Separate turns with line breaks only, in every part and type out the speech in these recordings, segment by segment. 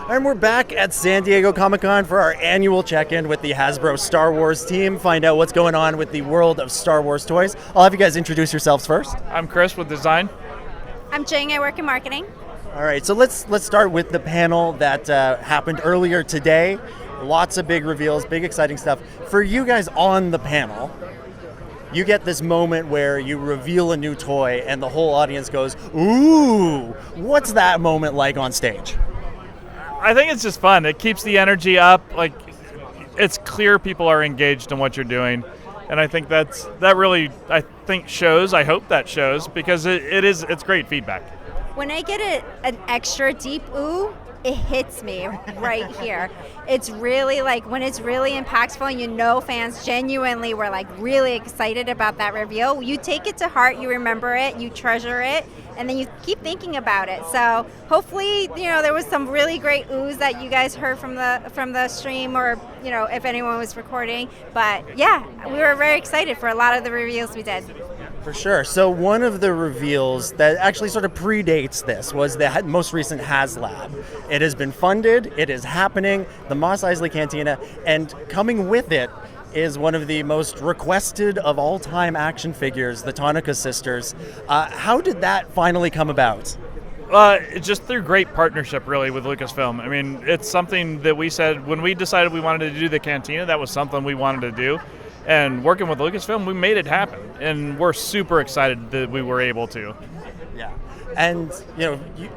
And we're back at San Diego Comic-Con for our annual check-in with the Hasbro Star Wars team, find out what's going on with the world of Star Wars toys. I'll have you guys introduce yourselves first.
I'm Chris with design.
I'm Jing, I work in marketing.
All right, so let's start with the panel that happened earlier today. Lots of big reveals, big exciting stuff. For you guys on the panel, you get this moment where you reveal a new toy and the whole audience goes, ooh, what's that moment like on stage?
I think it's just fun. It keeps the energy up. Like, it's clear people are engaged in what you're doing. And I think that really, I think shows, I hope that shows, because it's great feedback.
When I get an extra deep ooh, it hits me right here. It's really like when it's really impactful and you know fans genuinely were like really excited about that reveal. You take it to heart, you remember it, you treasure it, and then you keep thinking about it. So hopefully, there was some really great oohs that you guys heard from the stream, or if anyone was recording. But yeah, we were very excited for a lot of the reveals we did.
For sure. So one of the reveals that actually sort of predates this was the most recent HasLab. It has been funded, it is happening, the Mos Eisley Cantina, and coming with it is one of the most requested of all-time action figures, the Tonnika Sisters. How did that finally come about?
Just through great partnership, really, with Lucasfilm. I mean, it's something that we said when we decided we wanted to do the Cantina, that was something we wanted to do. And working with Lucasfilm, we made it happen. And we're super excited that we were able to.
Yeah. And,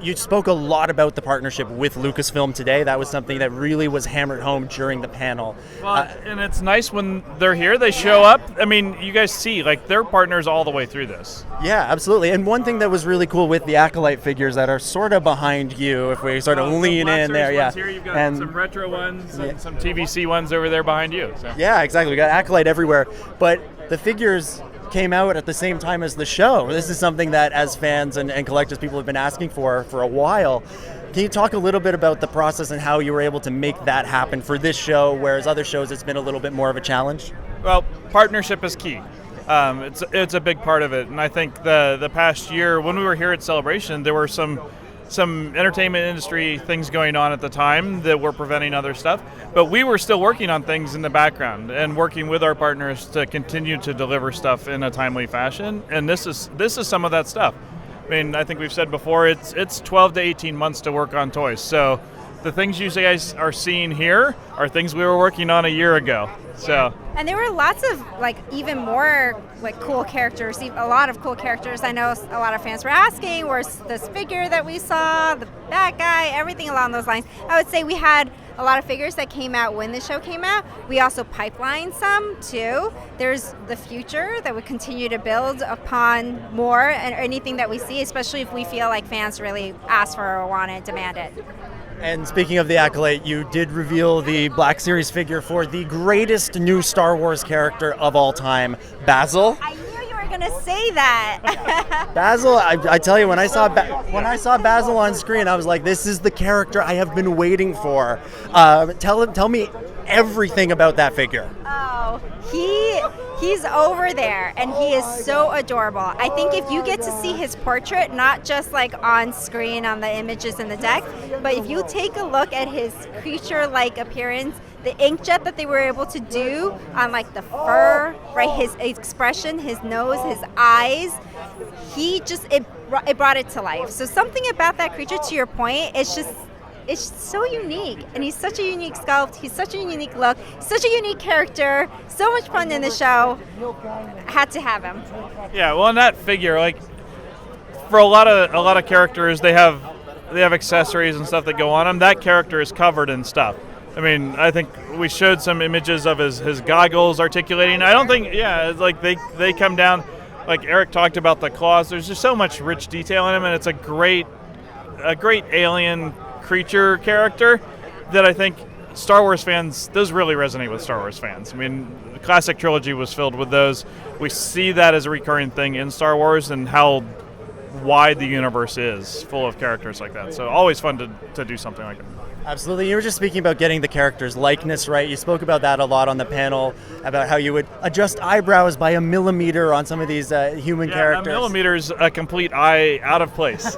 you spoke a lot about the partnership with Lucasfilm today. That was something that really was hammered home during the panel.
Well, and it's nice when they're here, they show up. I mean, you guys see, they're partners all the way through this.
Yeah, absolutely. And one thing that was really cool with the Acolyte figures that are sort of behind you, if we sort of lean in there. Yeah.
Here you've got some retro ones and some TVC ones over there behind you. So.
Yeah, exactly. We got Acolyte everywhere. But the figures came out at the same time as the show. This is something that as fans and collectors, people have been asking for a while. Can you talk a little bit about the process and how you were able to make that happen for this show, whereas other shows it's been a little bit more of a challenge?
Well, partnership is key. It's a big part of it, and I think the past year when we were here at Celebration, there were some entertainment industry things going on at the time that were preventing other stuff, but we were still working on things in the background and working with our partners to continue to deliver stuff in a timely fashion, and this is some of that stuff. I mean, I think we've said before, it's 12 to 18 months to work on toys, so the things you guys are seeing here are things we were working on a year ago. So.
And there were lots of even more cool characters, a lot of cool characters. I know a lot of fans were asking, where's this figure that we saw, that guy, everything along those lines. I would say we had a lot of figures that came out when the show came out. We also pipelined some too. There's the future that would continue to build upon more and anything that we see, especially if we feel like fans really ask for or want it, demand it.
And speaking of the Acolyte, you did reveal the Black Series figure for the greatest new Star Wars character of all time, Basil.
I knew you were going to say that.
Basil, I tell you, when I saw Basil on screen, I was like, this is the character I have been waiting for. Tell me everything about that figure.
Oh, he's over there, and he is so adorable. I think if you get to see his portrait, not just on screen on the images in the deck, but if you take a look at his creature-like appearance, the inkjet that they were able to do on the fur, right, his expression, his nose, his eyes, it brought it to life. So something about that creature, to your point, it's so unique, and he's such a unique sculpt, he's such a unique look, such a unique character, so much fun in the show. Had to have him.
Yeah, well, in that figure, for a lot of characters, they have accessories and stuff that go on them. That character is covered in stuff. I mean, I think we showed some images of his goggles articulating. I don't think, they come down, Eric talked about the claws. There's just so much rich detail in him, and it's a great alien creature character that I think Star Wars fans, those really resonate with Star Wars fans. I mean, the classic trilogy was filled with those. We see that as a recurring thing in Star Wars and how wide the universe is, full of characters like that. So always fun to do something like that.
Absolutely. You were just speaking about getting the character's likeness right. You spoke about that a lot on the panel, about how you would adjust eyebrows by a millimeter on some of these human characters.
A millimeter's a complete eye out of place.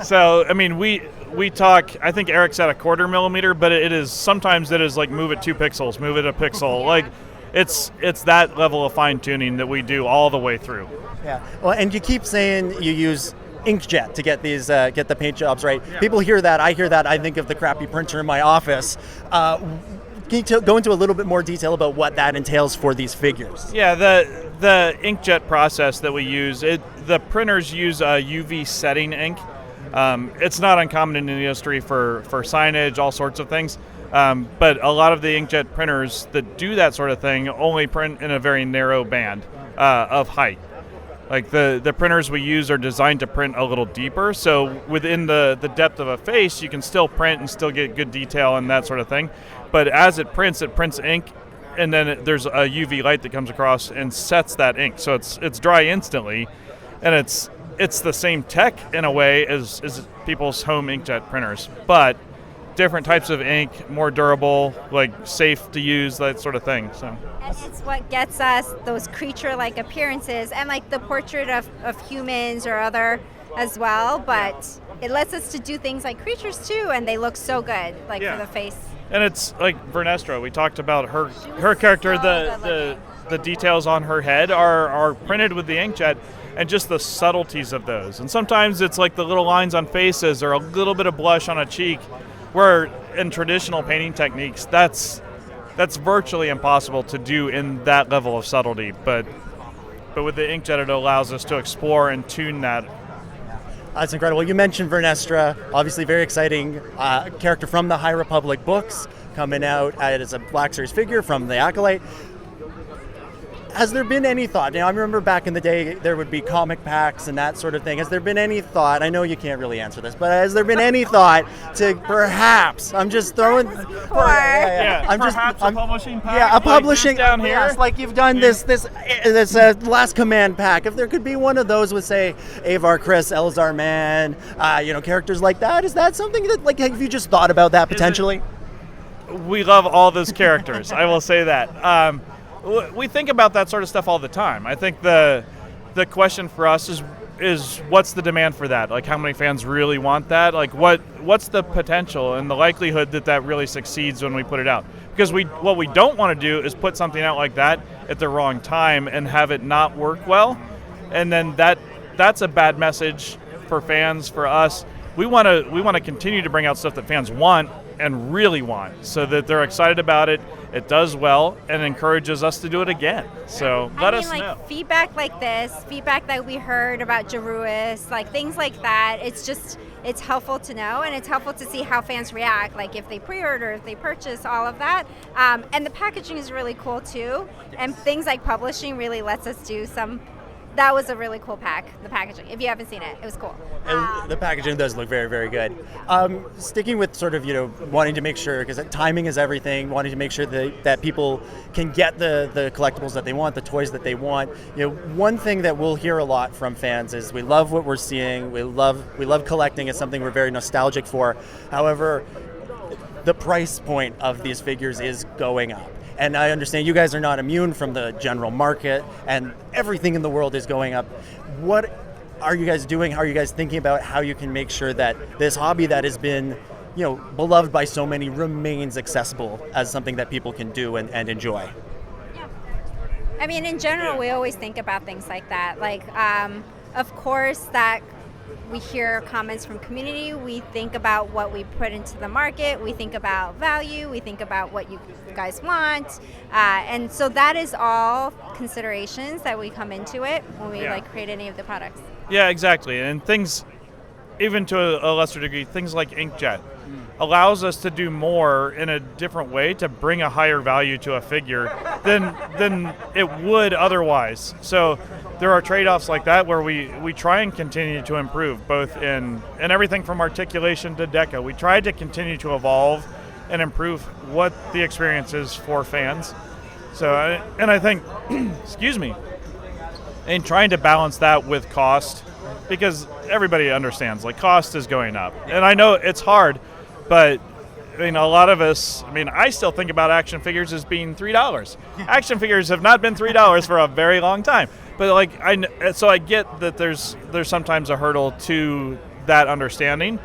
So, I mean, we talk, I think Eric said a 1/4 millimeter, but sometimes it is like move it 2 pixels, move it a pixel. Like, it's that level of fine tuning that we do all the way through.
Yeah. Well, and you keep saying you use inkjet to get these get the paint jobs right. Yeah. People hear that. I think of the crappy printer in my office. Can you go into a little bit more detail about what that entails for these figures?
Yeah, the inkjet process that we use, the printers use a UV setting ink. It's not uncommon in the industry for signage, all sorts of things. But a lot of the inkjet printers that do that sort of thing only print in a very narrow band of height. Like the printers we use are designed to print a little deeper, so within the depth of a face, you can still print and still get good detail and that sort of thing. But as it prints ink, and then there's a UV light that comes across and sets that ink. So it's dry instantly, and it's the same tech in a way as people's home inkjet printers, but different types of ink, more durable, like safe to use, that sort of thing. So.
And it's what gets us those creature-like appearances and like the portrait of humans or other as well, but it lets us to do things like creatures too, and they look so good, like for the face.
And it's like Vernestra, we talked about her character, the details on her head are printed with the inkjet, and just the subtleties of those. And sometimes it's like the little lines on faces or a little bit of blush on a cheek, where in traditional painting techniques, that's virtually impossible to do in that level of subtlety. But with the inkjet, it allows us to explore and tune that.
That's incredible. You mentioned Vernestra, obviously very exciting character from the High Republic books, coming out as a Black Series figure from the Acolyte. Has there been any thought? Now, I remember back in the day there would be comic packs and that sort of thing. Has there been any thought? I know you can't really answer this, but has there been any thought to perhaps? I'm just throwing.
I'm publishing pack.
Yeah, a publishing
down here.
Yes, like you've done this Last Command pack. If there could be one of those with, say, Avar Chris, Elzar Man, characters like that. Is that something that, like, have you just thought about that potentially?
We love all those characters. I will say that. We think about that sort of stuff all the time. I think the question for us is what's the demand for that? Like, how many fans really want that? Like, what's the potential and the likelihood that really succeeds when we put it out? Because what we don't want to do is put something out like that at the wrong time and have it not work well, and then that's a bad message for fans, for us. We want to continue to bring out stuff that fans want and really want, so that they're excited about it. It does well and encourages us to do it again. So let us know.
Feedback like this, feedback that we heard about Jeruis, like things like that. It's helpful to know, and it's helpful to see how fans react. Like if they pre-order, if they purchase, all of that. And the packaging is really cool too. And things like publishing really lets us do some. That was a really cool pack, the packaging. If you haven't seen it, it was cool.
And the packaging does look very, very good. Sticking with sort of, wanting to make sure, because timing is everything, wanting to make sure that people can get the collectibles that they want, the toys that they want. One thing that we'll hear a lot from fans is we love what we're seeing. We love collecting. It's something we're very nostalgic for. However, the price point of these figures is going up. And I understand you guys are not immune from the general market, and everything in the world is going up. What are you guys doing? How are you guys thinking about how you can make sure that this hobby that has been, beloved by so many remains accessible as something that people can do and enjoy?
Yeah. I mean, in general, we always think about things like that. Like, of course, that we hear comments from community, we think about what we put into the market, we think about value, we think about what you guys want, and so that is all considerations that we come into it when we create any of the products.
Yeah, exactly. And things, even to a lesser degree, things like inkjet allows us to do more in a different way to bring a higher value to a figure than it would otherwise. So there are trade-offs like that where we try and continue to improve, both in everything from articulation to deco. We try to continue to evolve and improve what the experience is for fans. So, and I think, excuse me, in trying to balance that with cost because everybody understands like cost is going up, and I know it's hard, but I mean, a lot of us, I mean, I still think about action figures as being $3. Action figures have not been $3 for a very long time. But like, so I get that there's sometimes a hurdle to that understanding.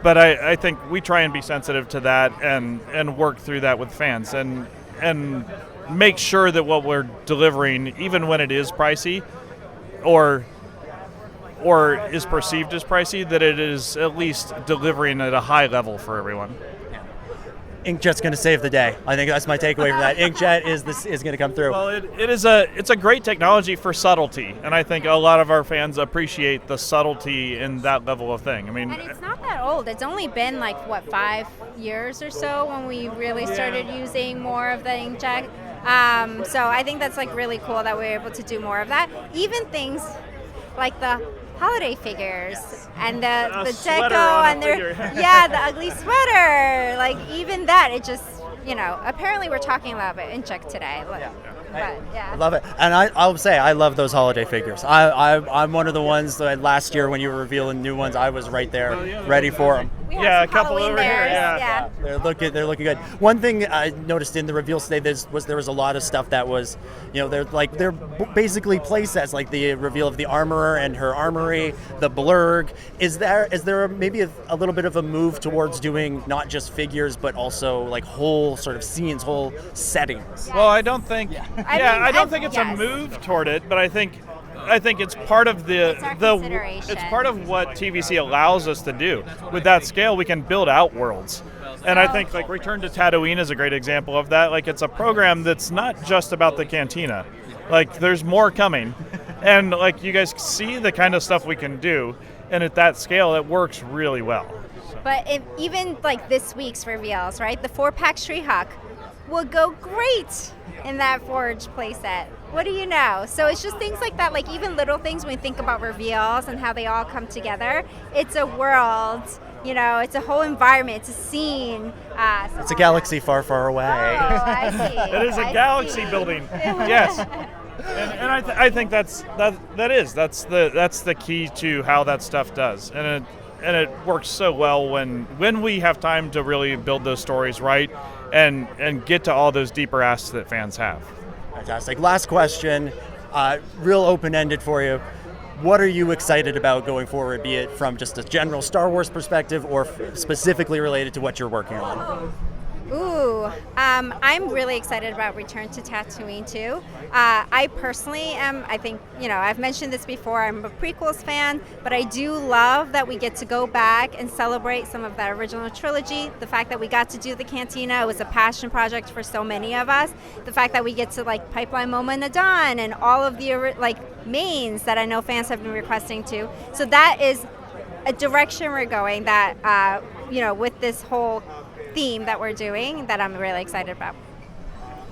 But I think we try and be sensitive to that and work through that with fans and make sure that what we're delivering, even when it is pricey or is perceived as pricey, that it is at least delivering at a high level for everyone.
Inkjet's going to save the day. I think that's my takeaway from that. Inkjet is going to come through.
Well, it's a great technology for subtlety, and I think a lot of our fans appreciate the subtlety in that level of thing. I mean,
and it's not that old. It's only been like 5 years or so when we really started using more of the inkjet. So I think that's like really cool that we're able to do more of that. Even things like the holiday figures and the deco and their the ugly sweater, like even that, it just, apparently we're talking a lot about inkjet today.
I love it, and I'll say I love those holiday figures. I'm one of the ones that last year when you were revealing new ones, I was right there, ready for them.
A couple over here.
Yeah.
They're looking good. One thing I noticed in the reveals today there was a lot of stuff that was, they're basically play sets, like the reveal of the armorer and her armory, the blurg. Is there maybe a little bit of a move towards doing not just figures but also like whole sort of scenes, whole settings?
Well, I don't think. I don't think it's a move toward it, but I think it's part of it's part of what TVC allows us to do. With that scale, we can build out worlds. And I think like Return to Tatooine is a great example of that. Like, it's a program that's not just about the cantina. Like, there's more coming. And like, you guys see the kind of stuff we can do, and at that scale it works really well.
But even like this week's reveals, right? The 4-pack Treehawk will go great in that Forge playset. What do you know? So it's just things like that, like even little things when we think about reveals and how they all come together. It's a world, it's a whole environment, it's a scene.
It's a galaxy far, far away.
Oh, I see.
It is a galaxy building. Yes. And I think that's the key to how that stuff does. And it works so well when we have time to really build those stories right and get to all those deeper asks that fans have.
Fantastic. Last question, real open-ended for you. What are you excited about going forward, be it from just a general Star Wars perspective or specifically related to what you're working on?
I'm really excited about Return to Tatooine too. I personally am, I think, I've mentioned this before, I'm a prequels fan, but I do love that we get to go back and celebrate some of that original trilogy. The fact that we got to do the cantina was a passion project for so many of us. The fact that we get to like Pipeline Moma Nadan and all of the mains that I know fans have been requesting to. So that is a direction we're going that, with this whole theme that we're doing that I'm really excited about.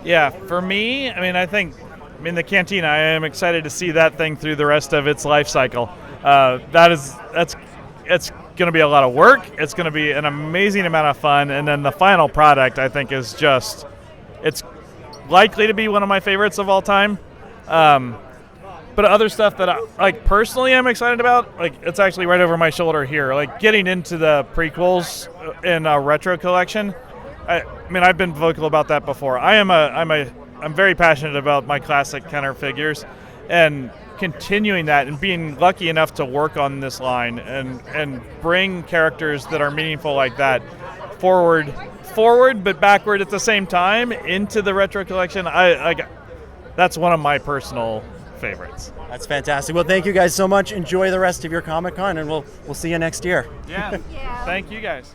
Yeah, for me, the cantina, I am excited to see that thing through the rest of its life cycle. It's going to be a lot of work. It's going to be an amazing amount of fun, and then the final product, I think, is just, it's likely to be one of my favorites of all time. But other stuff that I personally am excited about, it's actually right over my shoulder here, like getting into the prequels in a retro collection. I've been vocal about that before. I'm very passionate about my classic Kenner figures, and continuing that and being lucky enough to work on this line and bring characters that are meaningful like that forward but backward at the same time into the retro collection. That's one of my personal favorites.
That's fantastic. Well, thank you guys so much. Enjoy the rest of your Comic-Con, and we'll see you next year.
Yeah. Thank you guys.